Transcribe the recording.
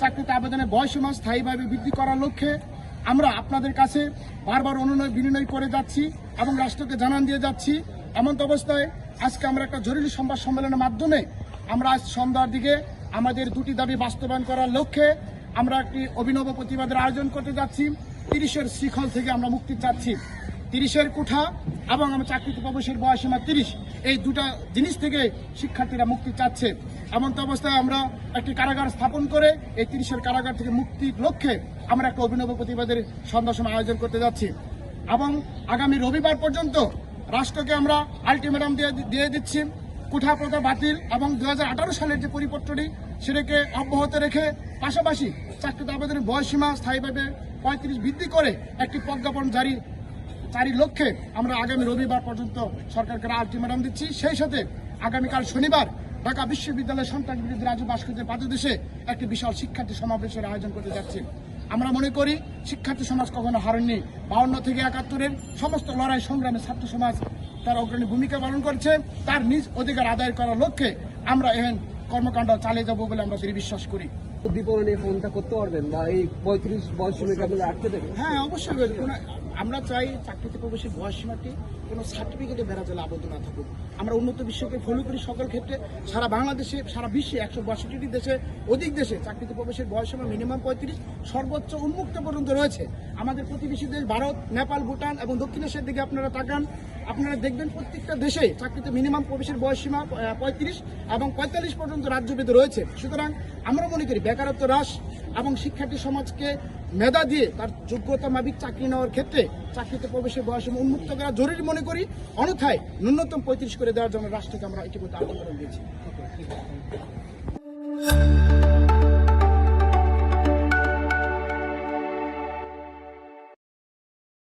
চাকরিতে আবেদনের বয়সীমা স্থায়ীভাবে বৃদ্ধি করার লক্ষ্যে আমরা আপনাদের কাছে বারবার অনুনয় বিনয় করে যাচ্ছি এবং রাষ্ট্রকে জানান দিয়ে যাচ্ছি। এমন অবস্থায় আজকে আমরা একটা জরুরি সংবাদ সম্মেলনের মাধ্যমে আমরা আজ সন্ধ্যার দিকে আমাদের দুটি দাবি বাস্তবায়ন করার লক্ষ্যে আমরা একটি অভিনব প্রতিবাদের আয়োজন করতে যাচ্ছি। 30-এর শিখল থেকে আমরা মুক্তি চাচ্ছি। 30-এর কোঠা এবং আমার চাকরিতে প্রবেশের বয়সীমা 30, এই দুটা জিনিস থেকে শিক্ষার্থীরা মুক্তি চাচ্ছে। এমন অবস্থায় আমরা একটি কারাগার স্থাপন করে এই 30-এর কারাগার থেকে মুক্তির লক্ষ্যে আমরা একটা অভিনব প্রতিবাদের সন্ধ্যার সময় আয়োজন করতে যাচ্ছি এবং আগামী রবিবার পর্যন্ত রাষ্ট্রকে আমরা আলটিমেটাম দিয়ে দিচ্ছি কোঠা প্রথা বাতিল এবং 2018 সালের যে পরিপত্রটি সেটাকে অব্যাহত রেখে পাশাপাশি চাকরিতে আবেদনের বয়সীমা স্থায়ীভাবে 35 বৃদ্ধি করে একটি প্রজ্ঞাপন জারির লক্ষ্যে আমরা আগামী রবিবার পর্যন্ত সরকারকে আলটিমেটাম দিচ্ছি। সেই সাথে আগামীকাল শনিবার ঢাকা বিশ্ববিদ্যালয়ের সন্ত্রাস বিরোধী রাজু ভাস্কর্যের পাদদেশে একটি বিশাল শিক্ষার্থী সমাবেশের আয়োজন করতে যাচ্ছি। আমরা মনে করি শিক্ষার্থী সমাজ কখনো হারেননি। 52 থেকে 71-এর সমস্ত লড়াই সংগ্রামে ছাত্র সমাজ তার অগ্রণী ভূমিকা পালন করছে। তার নিজ অধিকার আদায় করার লক্ষ্যে আমরা এখন কর্মকাণ্ড চালিয়ে যাব বলে আমরা বিশ্বাস করি। উদ্দীপনা নিয়ে ফোনটা করতে পারবেন বা এই 35 বয়স সীমাকে আপনারা আটকে দেবেন? হ্যাঁ, অবশ্যই। আমরা চাই চাকরিতে প্রবেশের বয়সীমাটি কোনো সার্টিফিকেটে বেড়াজালে আবদ্ধ না থাকুক। আমরা উন্নত বিশ্বকে ফলো করি সকল ক্ষেত্রে। সারা বাংলাদেশে, সারা বিশ্বে 162টি দেশে অধিক দেশে চাকরিতে প্রবেশের বয়সীমা মিনিমাম 35, সর্বোচ্চ উন্মুক্ত পর্যন্ত রয়েছে। আমাদের প্রতিবেশী দেশ ভারত, নেপাল, ভুটান এবং দক্ষিণ এশিয়ার দিকে আপনারা তাকান, আপনারা দেখবেন প্রত্যেকটা দেশে চাকরিতে মিনিমাম প্রবেশের বয়সীমা 35 এবং 45 পর্যন্ত রাজ্যভেদে রয়েছে। সুতরাং আমরা মনে করি বেকারত্ব হ্রাস এবং শিক্ষার্থী সমাজকে মেধা দিয়ে তার যোগ্যতা মাফিক চাকরি নেওয়ার ক্ষেত্রে চাকরিতে প্রবেশের বয়সীমা উন্মুক্ত করা জরুরি মনে করি। অন্যথায় ন্যূনতম 35 করে দেওয়ার জন্য রাষ্ট্রকে আমরা ইতিমধ্যে আবেদন দিয়েছি।